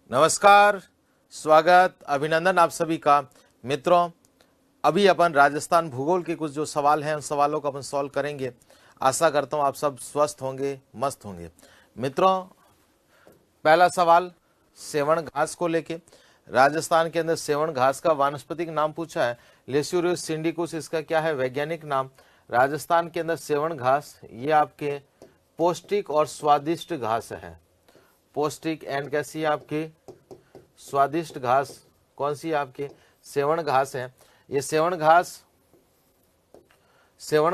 नमस्कार, स्वागत, अभिनंदन आप सभी का। मित्रों, अभी अपन राजस्थान भूगोल के कुछ जो सवाल हैं उन सवालों को अपन सॉल्व करेंगे। आशा करता हूँ आप सब स्वस्थ होंगे, मस्त होंगे। मित्रों, पहला सवाल सेवण घास को लेके। राजस्थान के अंदर सेवण घास का वानस्पतिक नाम पूछा है, लेस्यूरियस सिंडिकुस इसका क्या है वैज्ञानिक नाम। राजस्थान के अंदर सेवण घास ये आपके पौष्टिक और स्वादिष्ट घास है। पौष्टिक एंड कैसी है आपकी स्वादिष्ट घास, कौन सी आपकी सेवण घास है। ये सेवण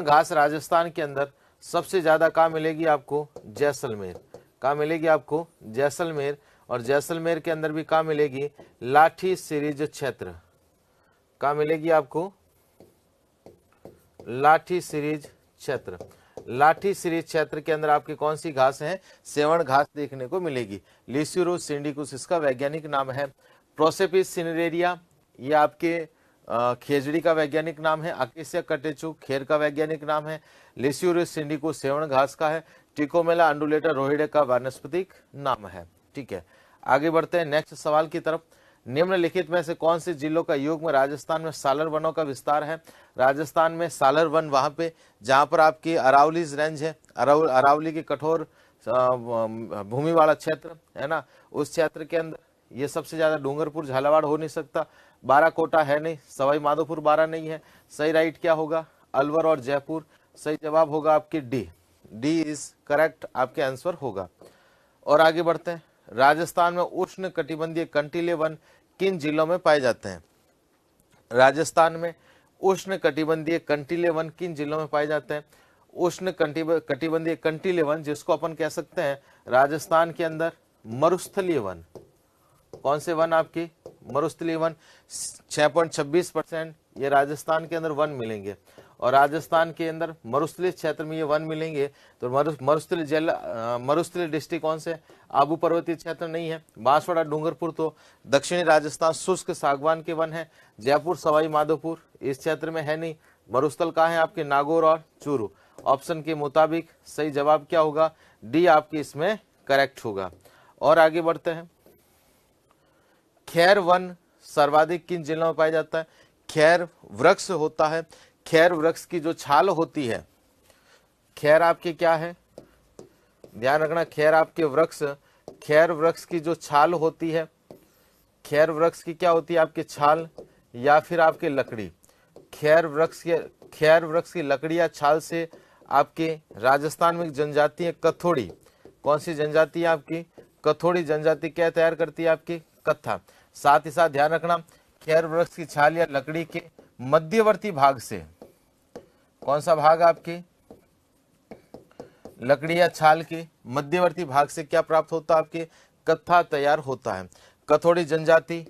घास राजस्थान के अंदर सबसे ज्यादा कहाँ मिलेगी आपको, जैसलमेर। कहाँ मिलेगी आपको, जैसलमेर। और जैसलमेर के अंदर भी कहाँ मिलेगी, लाठी सीरीज क्षेत्र। कहाँ मिलेगी आपको, लाठी सीरीज क्षेत्र। लाठी सीरीज क्षेत्र के अंदर आपकी कौन सी घास है, सेवण घास देखने को मिलेगी। लिस्यूरोस सिंडिकुस इसका वैज्ञानिक नाम है। प्रोसेपिस सिनेरेरिया ये आपके खेजड़ी का वैज्ञानिक नाम है। अकेसिया कटेचु खेर का वैज्ञानिक नाम है। लिस्यूरोस सिंडिकुस सेवण घास का है। टिकोमेला अंडुलेटा रोहिडे का वानस्पतिक नाम है। ठीक है, आगे बढ़ते हैं नेक्स्ट सवाल की तरफ। निम्नलिखित में से कौन से जिलों का युग्म राजस्थान में सालर वनों का विस्तार है। राजस्थान में सालर वन वहां पे जहां पर आपकी अरावलीज रेंज है, अरावली की कठोर भूमि वाला क्षेत्र है ना, उस क्षेत्र के अंदर ये सबसे ज्यादा डूंगरपुर झालावाड़ हो नहीं सकता। बाराकोटा है नहीं, सवाई माधोपुर बारा नहीं है। सही राइट क्या होगा, अलवर और जयपुर। सही जवाब होगा आपकी डी। डी इज करेक्ट आपके आंसर होगा। और आगे बढ़ते हैं। राजस्थान में उष्ण कटिबंधीय कंटीले वन किन जिलों में पाए जाते हैं। राजस्थान में उष्ण कटिबंधीय कंटीले वन किन जिलों में पाए जाते हैं। उष्ण कटिबंधीय कंटीले वन जिसको अपन कह सकते हैं राजस्थान के अंदर मरुस्थलीय वन। कौन से वन आपकी, मरुस्थलीय वन। 6.26% ये राजस्थान के अंदर वन मिलेंगे। और राजस्थान के अंदर मरुस्थलीय क्षेत्र में ये वन मिलेंगे। तो मरुस्थलीय डिस्ट्रिक्ट कौन से, आबू पर्वतीय क्षेत्र नहीं है। बांसवाड़ा डूंगरपुर तो दक्षिणी राजस्थान शुष्क सागवान के वन है। जयपुर सवाई माधोपुर इस क्षेत्र में है नहीं। मरुस्थल कहाँ है आपके, नागौर और चूरू। ऑप्शन के मुताबिक सही जवाब क्या होगा, डी आपकी इसमें करेक्ट होगा। और आगे बढ़ते हैं। खैर वन सर्वाधिक किन जिलों में पाया जाता है। खैर वृक्ष होता है, खैर वृक्ष की जो छाल होती है, खैर आपके क्या है, ध्यान रखना, खैर आपके वृक्ष, खैर वृक्ष की जो छाल होती है, खैर वृक्ष की क्या होती है आपकी छाल या फिर आपकी लकड़ी। खैर वृक्ष की लकड़ी या छाल से आपके राजस्थान में जनजाति है कथोड़ी। कौन सी जनजाति है आपकी, कथोड़ी जनजाति क्या तैयार करती है आपकी, कत्था। साथ ही साथ ध्यान रखना, खैर वृक्ष की छाल या लकड़ी के मध्यवर्ती भाग से, कौन सा भाग आपकी, लकड़ी या छाल के मध्यवर्ती भाग से क्या प्राप्त होता है आपके, कत्था तैयार होता है। कथोड़ी जनजाति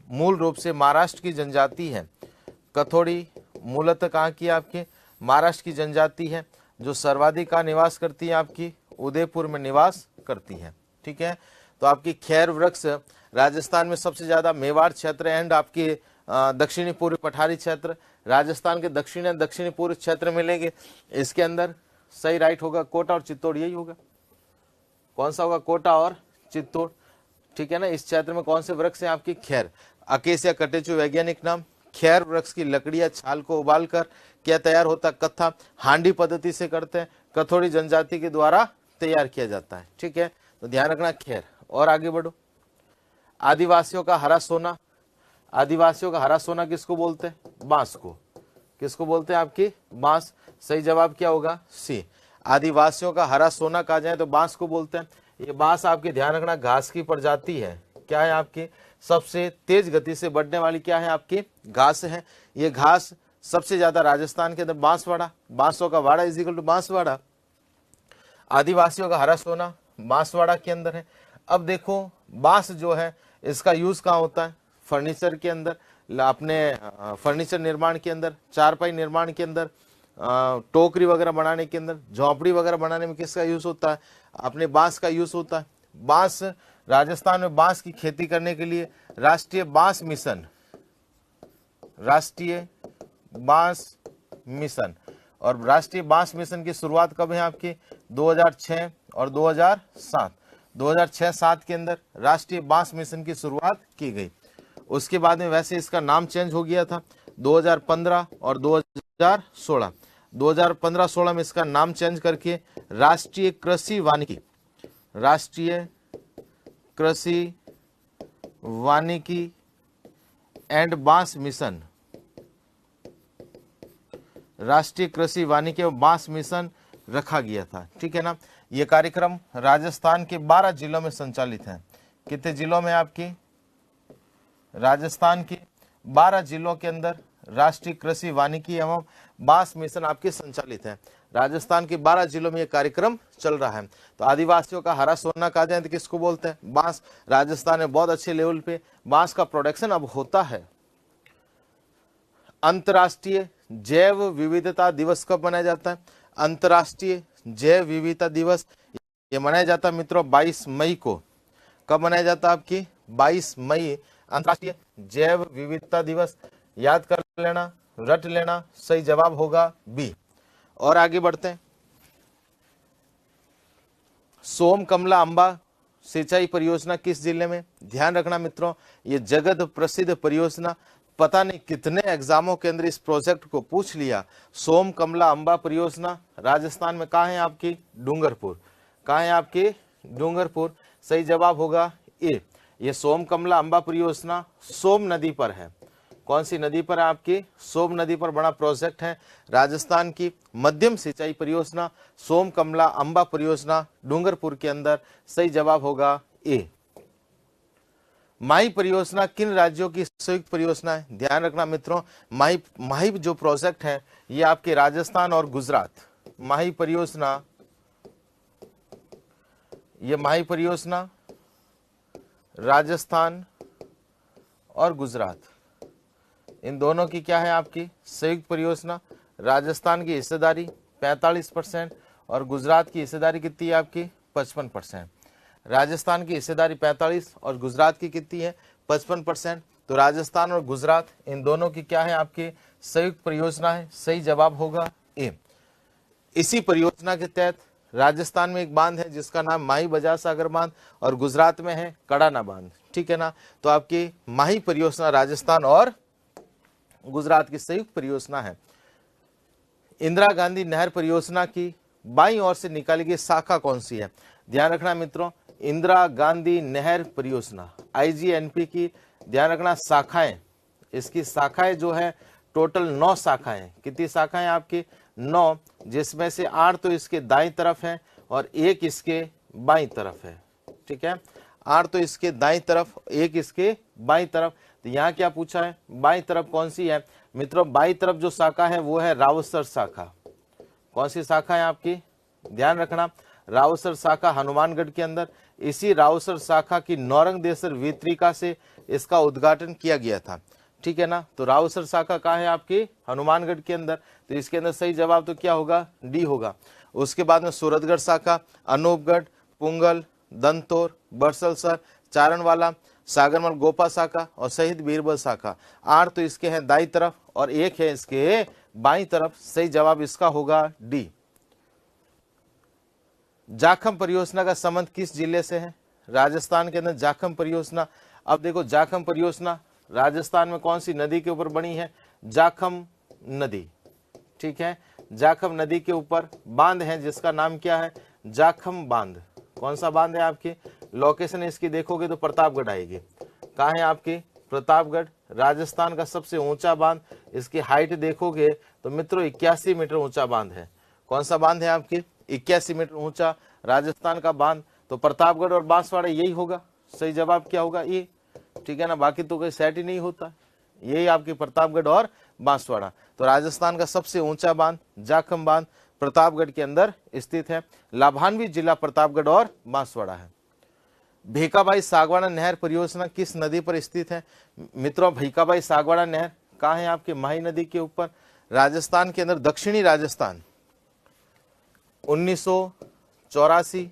मूल रूप से महाराष्ट्र की जनजाति है। कथोड़ी मूलतः कहाँ की आपके, महाराष्ट्र की जनजाति है, जो सर्वाधिक का निवास करती है आपकी उदयपुर में निवास करती है। ठीक है, तो आपकी खैर वृक्ष राजस्थान में सबसे ज्यादा मेवाड़ क्षेत्र एंड आपकी दक्षिणी पूर्व पठारी क्षेत्र, राजस्थान के दक्षिणी पूर्व क्षेत्र मिलेंगे। इसके अंदर सही राइट होगा कोटा और चित्तौड़, यही होगा। कौन सा होगा, कोटा और चित्तौड़। ठीक है ना, इस क्षेत्र में कौन से वृक्ष है आपकी, खैर। अकेसिया कटेचु वैज्ञानिक नाम। खैर वृक्ष की लकड़ी या छाल को उबालकर क्या तैयार होता है, कत्था। हांडी पद्धति से करते हैं, कथोड़ी जनजाति के द्वारा तैयार किया जाता है। ठीक है, तो ध्यान रखना खैर। और आगे बढ़ो। आदिवासियों का हरा सोना, आदिवासियों का हरा सोना किसको बोलते हैं, बांस को। किसको बोलते हैं आपकी, बांस। सही जवाब क्या होगा, सी। आदिवासियों का हरा सोना कहा जाए तो बांस को बोलते हैं। ये बांस आपके ध्यान रखना घास की प्रजाति है, क्या है आपकी, सबसे तेज गति से बढ़ने वाली क्या है आपकी, घास है। ये घास सबसे ज्यादा राजस्थान के अंदर बांसवाड़ा, बांसों का वाड़ा इज इक्वल टू बांसवाड़ा। आदिवासियों का हरा सोना बांसवाड़ा के अंदर है। अब देखो बांस जो है इसका यूज कहाँ होता है, फर्नीचर के अंदर, अपने फर्नीचर निर्माण के अंदर, चारपाई निर्माण के अंदर, टोकरी वगैरह बनाने के अंदर, झोंपड़ी वगैरह बनाने में किसका यूज होता है, अपने बांस का यूज होता है। बांस, राजस्थान में बांस की खेती करने के लिए राष्ट्रीय बांस मिशन, राष्ट्रीय बांस मिशन, और राष्ट्रीय बांस मिशन की शुरुआत कब है आपकी, 2006 और 2007। 2006-7 के अंदर राष्ट्रीय बांस मिशन की शुरुआत की गई। उसके बाद में वैसे इसका नाम चेंज हो गया था 2015 और 2016। 2015-16 में इसका नाम चेंज करके राष्ट्रीय कृषि वानिकी एंड बांस मिशन, राष्ट्रीय कृषि वानिकी एवं बांस मिशन रखा गया था। ठीक है ना। यह कार्यक्रम राजस्थान के 12 जिलों में संचालित है। कितने जिलों में आपकी? राजस्थान के 12 जिलों के अंदर राष्ट्रीय कृषि वानिकी एवं बांस मिशन आपके संचालित है। राजस्थान के 12 जिलों में यह कार्यक्रम चल रहा है। तो आदिवासियों का हरा सोना कहा जाए तो किसको बोलते हैं? बांस। राजस्थान में बहुत अच्छे लेवल पे बांस का प्रोडक्शन अब होता है। अंतर्राष्ट्रीय जैव विविधता दिवस कब मनाया जाता है? अंतर्राष्ट्रीय जैव विविधता दिवस ये मनाया जाता है मित्रों 22 मई को। कब मनाया जाता है आपकी? 22 मई अंतर्राष्ट्रीय जैव विविधता दिवस। याद कर लेना, रट लेना, सही जवाब होगा बी। और आगे बढ़ते हैं। सोम कमला अंबा सिंचाई परियोजना किस जिले में? ध्यान रखना मित्रों, ये जगत प्रसिद्ध परियोजना, पता नहीं कितने एग्जामों के अंदर इस प्रोजेक्ट को पूछ लिया। सोम कमला अंबा परियोजना राजस्थान में कहाँ है आपकी? डूंगरपुर। कहाँ है आपकी? डूंगरपुर। सही जवाब होगा ए। ये सोम कमला अंबा परियोजना सोम नदी पर है। कौन सी नदी पर है आपकी? सोम नदी पर बड़ा प्रोजेक्ट है। राजस्थान की मध्यम सिंचाई परियोजना सोम कमला अंबा परियोजना डूंगरपुर के अंदर। सही जवाब होगा ए। माही परियोजना किन राज्यों की संयुक्त परियोजना है? ध्यान रखना मित्रों, माही जो प्रोजेक्ट है ये आपके राजस्थान और गुजरात। माही परियोजना, ये माही परियोजना राजस्थान और गुजरात, इन दोनों की क्या है आपकी? संयुक्त परियोजना। राजस्थान की हिस्सेदारी 45% और गुजरात की हिस्सेदारी कितनी है आपकी? 55%। राजस्थान की हिस्सेदारी 45 और गुजरात की कितनी है? 55%। तो राजस्थान और गुजरात इन दोनों की क्या है आपकी? संयुक्त परियोजना है। सही जवाब होगा ए। इसी परियोजना के तहत राजस्थान में एक बांध है जिसका नाम माही बजाज सागर बांध और गुजरात में है कड़ाना बांध। ठीक है ना। तो आपकी माही परियोजना राजस्थान और गुजरात की संयुक्त परियोजना है। इंदिरा गांधी नहर परियोजना की बाईं ओर से निकाली गई शाखा कौन सी है? ध्यान रखना मित्रों, इंदिरा गांधी नहर परियोजना IGNP की ध्यान रखना शाखाएं, इसकी शाखाएं जो है टोटल 9 शाखाएं। कितनी शाखाएं आपकी? 9, जिसमें से 8 तो इसके दाईं तरफ है और 1 इसके बाईं तरफ है। ठीक है, 8 तो इसके दाईं तरफ, 1 इसके बाईं तरफ। तो यहाँ क्या पूछा है? बाईं तरफ कौन सी है मित्रों? बाईं तरफ जो शाखा है वो है रावसर शाखा। कौन सी शाखा है आपकी? ध्यान रखना, रावसर शाखा हनुमानगढ़ के अंदर। इसी रावसर शाखा की नौरंगदेसर वीतरिका से इसका उद्घाटन किया गया था। ठीक है ना। तो रावसर शाखा कहाँ है आपकी? हनुमानगढ़ के अंदर। तो इसके अंदर सही जवाब तो क्या होगा? डी होगा। उसके बाद में सूरतगढ़ शाखा, अनूपगढ़, पुंगल, दंतोर, बरसलसर, चारणवाला, सागरमल गोपा शाखा और शहीद बीरबल शाखा। 8 तो इसके हैं दाईं तरफ और 1 है इसके बाईं तरफ। सही जवाब इसका होगा डी। जाखम परियोजना का संबंध किस जिले से है? राजस्थान के अंदर जाखम परियोजना। अब देखो, जाखम परियोजना राजस्थान में कौन सी नदी के ऊपर बनी है? जाखम नदी। ठीक है, जाखम नदी के ऊपर बांध है जिसका नाम क्या है? जाखम बांध। कौन सा बांध है आपकी? लोकेशन इसकी देखोगे तो प्रतापगढ़ आएगी। कहाँ है आपकी? प्रतापगढ़। राजस्थान का सबसे ऊंचा बांध, इसकी हाइट देखोगे तो मित्रों 81 मीटर ऊंचा बांध है। कौन सा बांध है आपकी? 81 मीटर ऊंचा राजस्थान का बांध। तो प्रतापगढ़ और बांसवाड़ा यही होगा। सही जवाब क्या होगा? ये। ठीक है ना, बाकी तो कोई सेट ही नहीं होता। यही आपकी प्रतापगढ़ और बांसवाड़ा। तो राजस्थान का सबसे ऊंचा बांध जाखम बांध प्रतापगढ़ के अंदर स्थित है। लाभान्वित जिला प्रतापगढ़ और बांसवाड़ा है। भीकाबाई सागवाड़ा नहर परियोजना किस नदी पर स्थित है? मित्रों, भीकाबाई सागवाड़ा नहर कहाँ है आपके? माही नदी के ऊपर। राजस्थान के अंदर दक्षिणी राजस्थान 1984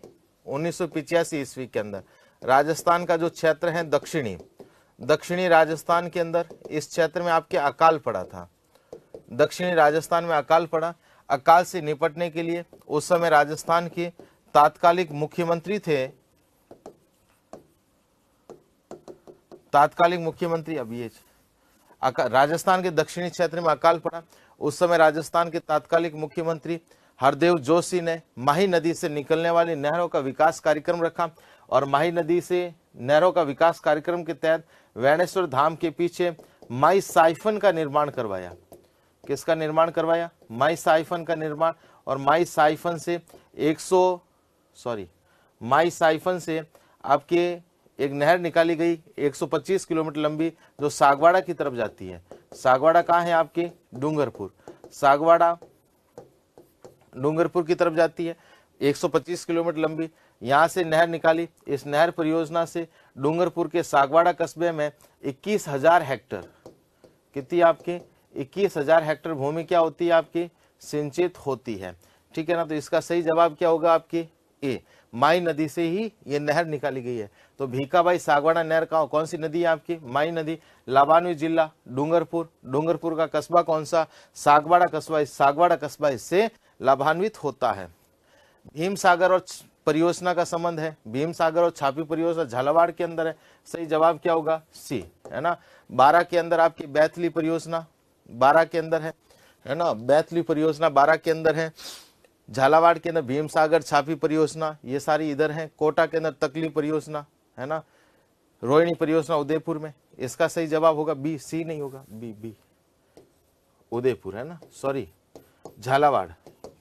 1985 ईस्वी के अंदर राजस्थान का जो क्षेत्र है दक्षिणी राजस्थान के अंदर, इस क्षेत्र में आपके अकाल पड़ा था। दक्षिणी राजस्थान में अकाल पड़ा। अकाल से निपटने के लिए उस समय राजस्थान के तात्कालिक मुख्यमंत्री थे तात्कालिक मुख्यमंत्री, अब ये राजस्थान के दक्षिणी क्षेत्र में अकाल पड़ा, उस समय राजस्थान के तात्कालिक मुख्यमंत्री हरदेव जोशी ने माही नदी से निकलने वाली नहरों का विकास कार्यक्रम रखा और माही नदी से नहरों का विकास कार्यक्रम के तहत वैणेश्वर धाम के पीछे माई साइफन का निर्माण करवाया। किसका निर्माण करवाया? माई साइफन का निर्माण। और माई साइफन से आपके एक नहर निकाली गई 125 किलोमीटर लंबी, जो सागवाड़ा की तरफ जाती है। सागवाड़ा कहाँ है? आपके डूंगरपुर। सागवाड़ा डूंगरपुर की तरफ जाती है, 125 किलोमीटर लंबी। यहाँ से नहर निकाली। इस नहर परियोजना से डूंगरपुर के सागवाड़ा कस्बे में 21,000 हेक्टेयर, कितनी आपकी 21,000 हेक्टेयर भूमि क्या होती है? आपकी सिंचित होती है। ठीक है ना। तो इसका सही जवाब क्या होगा? आपकी ए, माई नदी से ही ये नहर निकाली गई है। तो भीखाबाई सागवाड़ा नहर कौन सी नदी है? आपकी माई नदी। लाबानवी जिला डूंगरपुर, डूंगरपुर का कस्बा कौन सा? सागवाड़ा कस्बा। इस सागवाड़ा कस्बा इससे लाभान्वित होता है। भीम सागर और परियोजना का संबंध है। भीम सागर और छापी परियोजना झालावाड़ के अंदर है। सही जवाब क्या होगा? सी, है ना। 12 के अंदर आपकी बैतली परियोजना 12 के अंदर है ना। बैतली परियोजना 12 के अंदर है। झालावाड़ के अंदर भीम सागर छापी परियोजना, ये सारी इधर है। कोटा के अंदर तकली परियोजना, है ना। रोहिणी परियोजना उदयपुर में। इसका सही जवाब होगा बी, सी नहीं होगा, बी उदयपुर, है ना, सॉरी झालावाड़।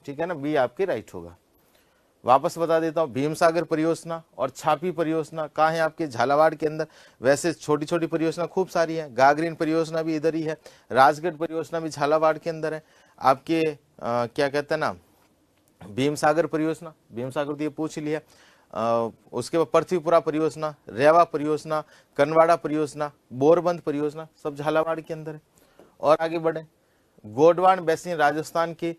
ठीक है ना, बी आपके राइट होगा। वापस बता देता हूँ, भीम सागर परियोजना और छापी परियोजना कहाँ है? आपके झालावाड़ के अंदर। वैसे छोटी छोटी परियोजना खूब सारी है। गागरीन परियोजना भी इधर ही है। राजगढ़ परियोजना भी झालावाड़ के अंदर है। आपके क्या कहते हैं ना, भीम सागर परियोजना, भीम सागर तो ये पूछ ही लिया। उसके बाद पृथ्वीपुरा परियोजना, रेवा परियोजना, कनवाड़ा परियोजना, बोरबंद परियोजना, सब झालावाड़ के अंदर है। और आगे बढ़े, गोडवान बेसिन राजस्थान के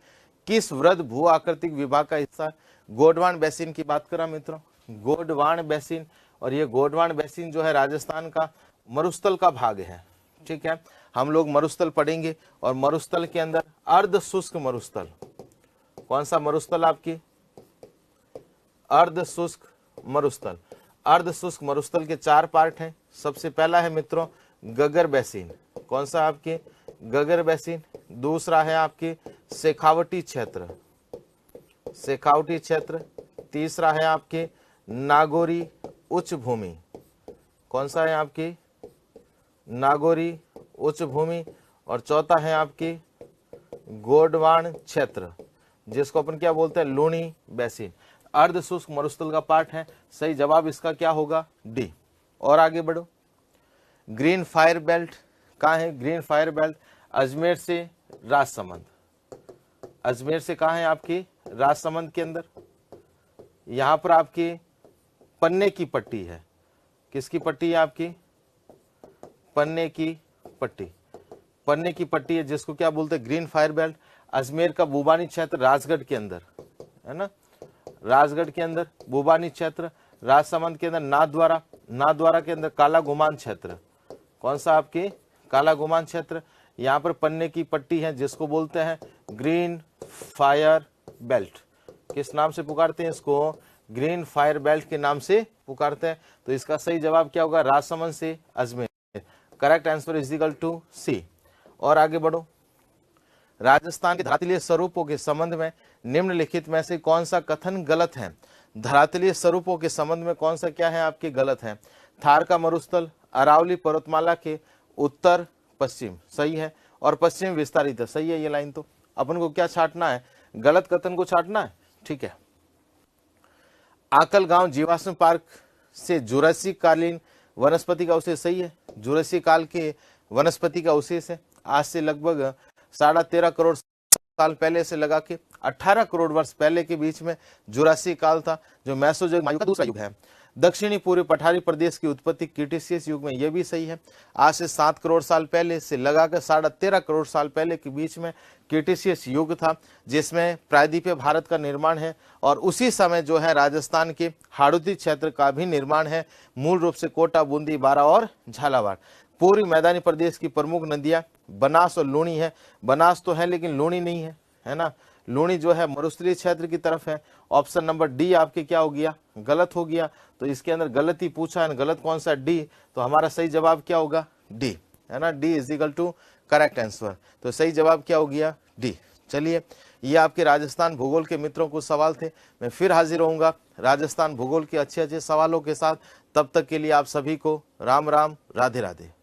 किस वृहद भू आकृतिक विभाग का हिस्सा? गोडवान बेसिन की बात करा मित्रों, गोडवान बेसिन। और ये गोडवान बेसिन जो है राजस्थान का मरुस्थल का भाग है। ठीक है, हम लोग मरुस्थल पढ़ेंगे। और मरुस्थल के अंदर अर्ध शुष्क मरुस्थल, कौन सा मरुस्थल? आपकी अर्ध शुष्क मरुस्थल। अर्ध शुष्क मरुस्थल के 4 पार्ट हैं। सबसे पहला है मित्रों गगर बेसिन। कौन सा? आपके गगर बेसिन। दूसरा है आपके शेखावटी क्षेत्र, शेखावटी क्षेत्र। तीसरा है आपके नागौरी उच्च भूमि। कौन सा है? आपकी नागौरी उच्च भूमि। और चौथा है आपकी गोडवान क्षेत्र, जिसको अपन क्या बोलते हैं? लूणी बेसिन। अर्ध शुष्क मरुस्थल का पार्ट है। सही जवाब इसका क्या होगा? डी। और आगे बढ़ो, ग्रीन फायर बेल्ट कहाँ है? ग्रीन फायर बेल्ट अजमेर से राजसमंद। अजमेर से कहाँ है? आपकी राजसमंद के अंदर। यहाँ पर आपकी पन्ने की पट्टी है। किसकी पट्टी है? आपकी पन्ने की पट्टी। पन्ने की पट्टी है, जिसको क्या बोलते हैं? Green fire belt. अजमेर का बुबानी क्षेत्र राजगढ़ के अंदर, है ना, राजगढ़ के अंदर बुबानी क्षेत्र। राजसमंद के अंदर नाथद्वारा, नाथद्वारा के अंदर काला गुमान क्षेत्र। कौन सा? आपके काला गुमान क्षेत्र। यहाँ पर पन्ने की पट्टी है, जिसको बोलते हैं ग्रीन फायर बेल्ट। किस नाम से पुकारते हैं इसको? ग्रीन फायर बेल्ट के नाम से पुकारते हैं। तो इसका सही जवाब क्या होगा? राजसमंद से Ajmer. Correct answer is equal to C. और आगे बढ़ो, राजस्थान के धरातलीय स्वरूपों के संबंध में निम्नलिखित में से कौन सा कथन गलत है? धरातलीय स्वरूपों के संबंध में कौन सा क्या है आपके गलत है? थार का मरुस्थल अरावली पर्वतमाला के उत्तर पश्चिम, सही है। और पश्चिम विस्तारित है, सही है। ये लाइन तो अपन को क्या छाटना है? गलत कथन को छाटना है। ठीक है। आकल गांव जीवाश्म पार्क से जुरासिक कालीन वनस्पति का अवशेष, सही है। जुरासिक काल के वनस्पति का अवशेष है। आज से लगभग 13.5 करोड़ साल पहले से लगा के 18 करोड़ वर्ष पहले के बीच में जुरासिक काल था, जो मेसोजोइक युग का दूसरा युग है। दक्षिणी पूर्वी पठारी प्रदेश की उत्पत्ति क्रीटेशियस युग में, यह भी सही है। आज से 7 करोड़ साल पहले से लगाकर 13.5 करोड़ साल पहले के बीच में क्रीटेशियस युग था, जिसमें प्रायद्वीपीय भारत का निर्माण है। और उसी समय जो है राजस्थान के हाड़ौती क्षेत्र का भी निर्माण है, मूल रूप से कोटा, बूंदी, बारा और झालावाड़। पूर्वी मैदानी प्रदेश की प्रमुख नदियां बनास और लूणी है। बनास तो है लेकिन लूणी नहीं है, है ना। लूणी जो है मरुस्थलीय क्षेत्र की तरफ है। ऑप्शन नंबर डी आपके क्या हो गया, गलत हो गया। तो इसके अंदर गलत ही पूछा है, गलत कौन सा, डी। तो हमारा सही जवाब क्या होगा, डी, है ना। D is equal to correct answer. तो सही जवाब क्या हो गया, डी। चलिए, ये आपके राजस्थान भूगोल के मित्रों को सवाल थे। मैं फिर हाजिर होऊंगा राजस्थान भूगोल के अच्छे अच्छे सवालों के साथ। तब तक के लिए आप सभी को राम राम, राधे राधे।